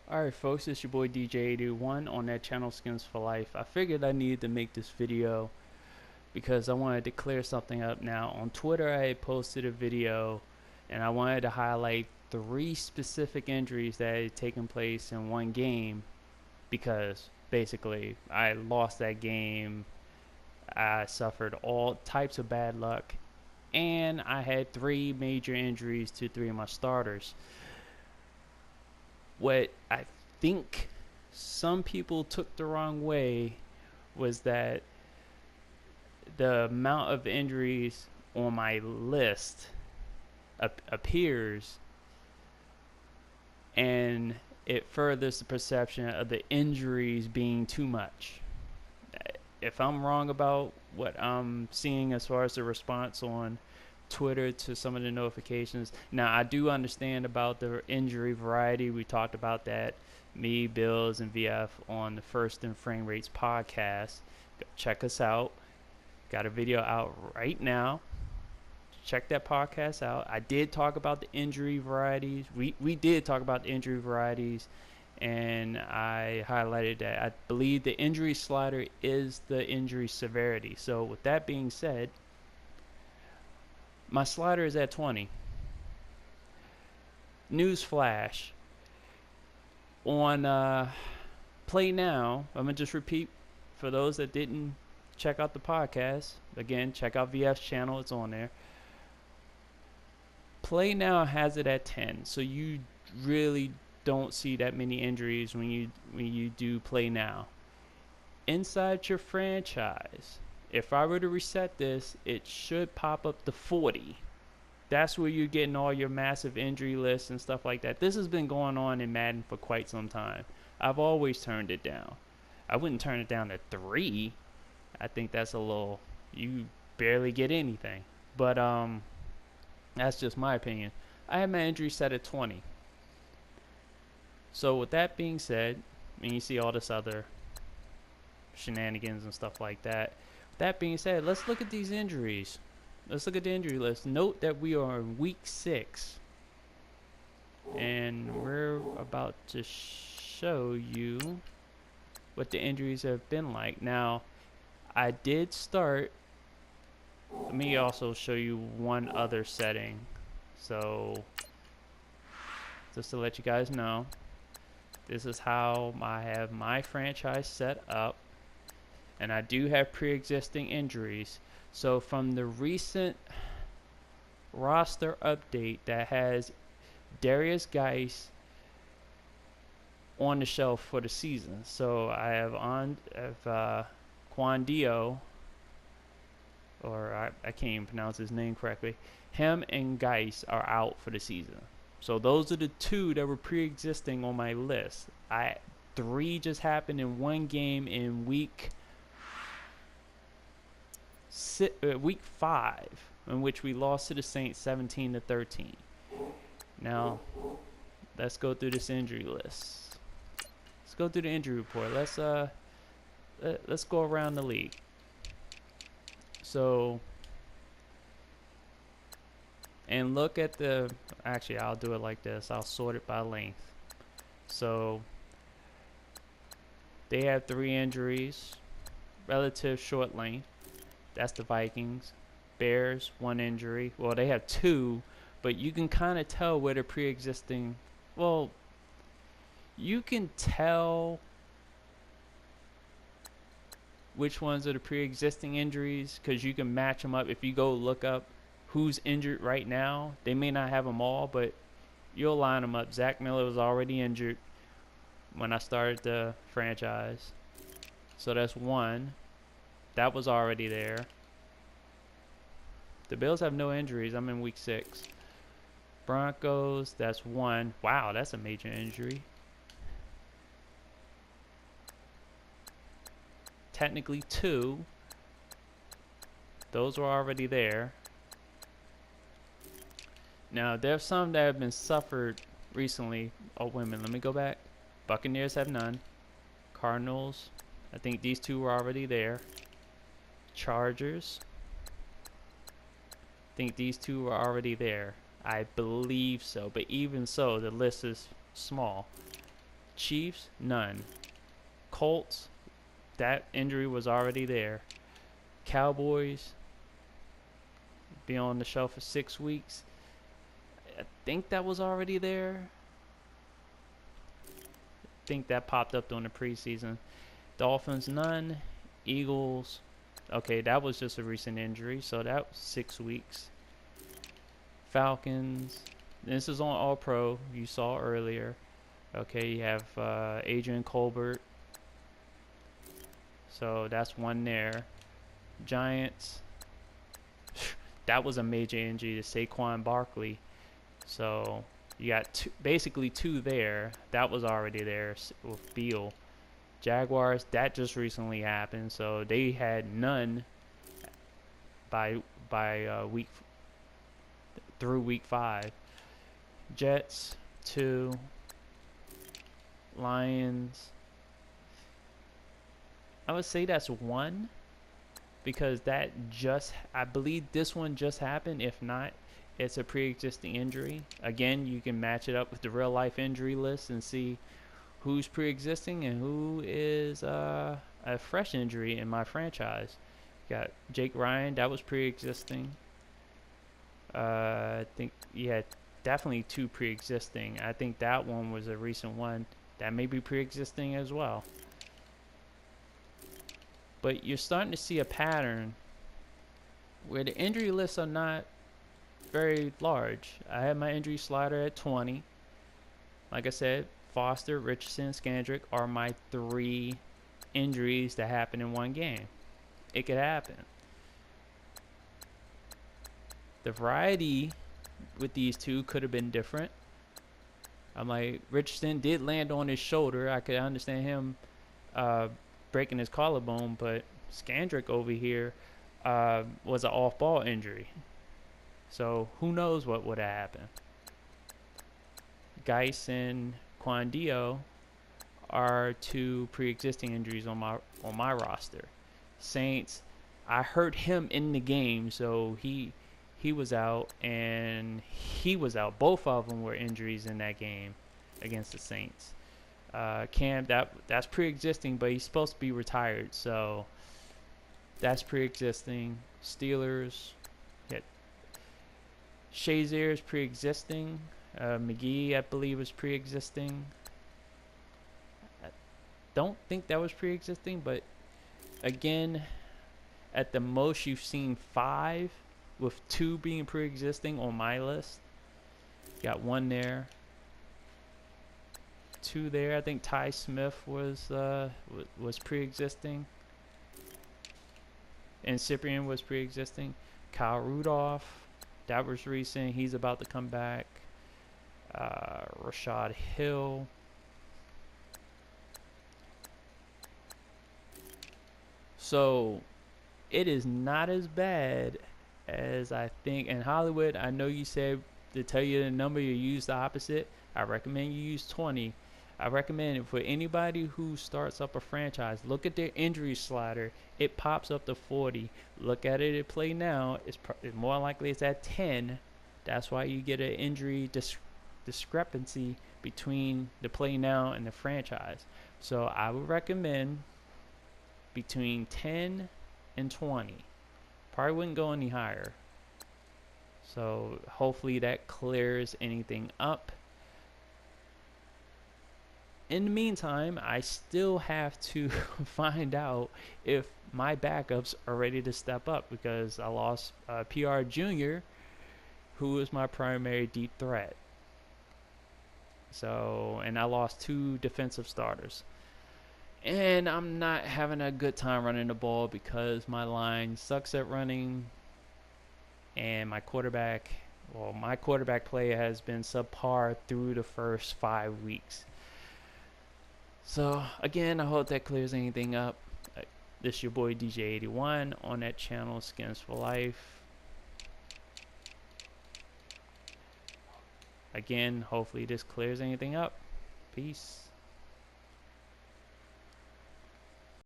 Alright folks, it's your boy DJ81 on that channel Skins for Life. I figured I needed to make this video because I wanted to clear something up. Now on Twitter I had posted a video and I wanted to highlight 3 specific injuries that had taken place in one game, because basically I lost that game, I suffered all types of bad luck, and I had 3 major injuries to 3 of my starters. What I think some people took the wrong way was that the amount of injuries on my list appears, and it furthers the perception of the injuries being too much. If I'm wrong about what I'm seeing as far as the response on Twitter to some of the notifications. Now, I do understand about the injury variety. We talked about that, me, Bills, and VF on the First and Frame Rates podcast. Check us out. Got a video out right now. Check that podcast out. I did talk about the injury varieties. We did talk about the injury varieties, and I highlighted that I believe the injury slider is the injury severity. So with that being said, my slider is at 20. Newsflash. On Play Now, I'm going to just repeat for those that didn't check out the podcast. Again, check out VF's channel. It's on there. Play Now has it at 10. So you really don't see that many injuries when you do Play Now. Inside your franchise, if I were to reset this, it should pop up to 40. That's where you're getting all your massive injury lists and stuff like that. This has been going on in Madden for quite some time. I've always turned it down. I wouldn't turn it down to 3. I think that's a little, you barely get anything. But that's just my opinion. I have my injury set at 20. So with that being said, and you see all this other shenanigans and stuff like that. That being said, let's look at these injuries. Let's look at the injury list. Note that we are in week 6. And we're about to show you what the injuries have been like. Now, I did start. Let me also show you one other setting. So, just to let you guys know, this is how I have my franchise set up. And I do have pre-existing injuries. So from the recent roster update that has Darius Geis on the shelf for the season. So I have Quandio, or I can't even pronounce his name correctly. Him and Geis are out for the season. So those are the 2 that were pre-existing on my list. 3 just happened in one game in week 5, in which we lost to the Saints 17-13. Now, let's go through this injury list. Let's go through the injury report. Let's go around the league. So, and look at the. Actually, I'll do it like this. I'll sort it by length. So, they have 3 injuries, relative short length. That's the Vikings. Bears, 1 injury. Well, they have 2, but you can kind of tell where they're pre-existing. Well, you can tell which ones are the pre-existing injuries because you can match them up. If you go look up who's injured right now, they may not have them all, but you'll line them up. Zach Miller was already injured when I started the franchise. So that's 1. That was already there. The Bills have no injuries. I'm in week 6. Broncos, that's 1. Wow, that's a major injury. Technically 2. Those were already there. Now, there's some that have been suffered recently. Oh, wait a minute. Let me go back. Buccaneers have none. Cardinals, I think these 2 were already there. Chargers, I think these 2 were already there. I believe so, but even so, the list is small. Chiefs, none. Colts, that injury was already there. Cowboys, be on the shelf for 6 weeks. I think that was already there. I think that popped up during the preseason. Dolphins, none. Eagles, okay, that was just a recent injury, so that was 6 weeks. Falcons, this is on All Pro, you saw earlier. Okay, you have Adrian Colbert, so that's one there. Giants, that was a major injury to Saquon Barkley, so you got basically two there. That was already there with Beal. Jaguars, that just recently happened, so they had none by week through week 5. Jets, 2. Lions, I would say that's 1, because that just, I believe this one just happened. If not, it's a pre-existing injury. Again, you can match it up with the real life injury list and see who's pre-existing and who is a fresh injury in my franchise. Got Jake Ryan, that was pre-existing. I think, yeah, definitely 2 pre-existing. I think that one was a recent one. That may be pre-existing as well. But you're starting to see a pattern where the injury lists are not very large. I had my injury slider at 20. Like I said, Foster, Richardson, Scandrick are my 3 injuries that happen in one game. It could happen. The variety with these two could have been different. I'm like, Richardson did land on his shoulder. I could understand him breaking his collarbone, but Scandrick over here was an off-ball injury. So who knows what would have happened. Geis and Quandio are 2 pre-existing injuries on my roster. Saints, I hurt him in the game, so he was out, and he was out. Both of them were injuries in that game against the Saints. Cam, that's pre-existing, but he's supposed to be retired, so that's pre-existing. Steelers, yeah. Shazier's pre-existing. McGee, I believe, was pre-existing. I don't think that was pre-existing, but again, at the most you've seen 5, with 2 being pre-existing on my list. Got 1 there, 2 there. I think Ty Smith was pre-existing, and Cyprian was pre-existing. Kyle Rudolph, that was recent. He's about to come back. Rashad Hill. So it is not as bad as I think. And Hollywood, I know you said to tell you the number, you use the opposite. I recommend you use 20. I recommend it for anybody who starts up a franchise. Look at their injury slider. It pops up to 40. Look at it at play now. It's more likely it's at 10. That's why you get an injury discrepancy between the play now and the franchise. So I would recommend between 10 and 20. Probably wouldn't go any higher. So hopefully that clears anything up. In the meantime, I still have to find out if my backups are ready to step up, because I lost PR Jr., who is my primary deep threat. So, and I lost 2 defensive starters. And I'm not having a good time running the ball because my line sucks at running, and my quarterback play has been subpar through the first 5 weeks. So again, I hope that clears anything up. This is your boy DJ81 on that channel, Skins for Life. Again, hopefully this clears anything up. Peace.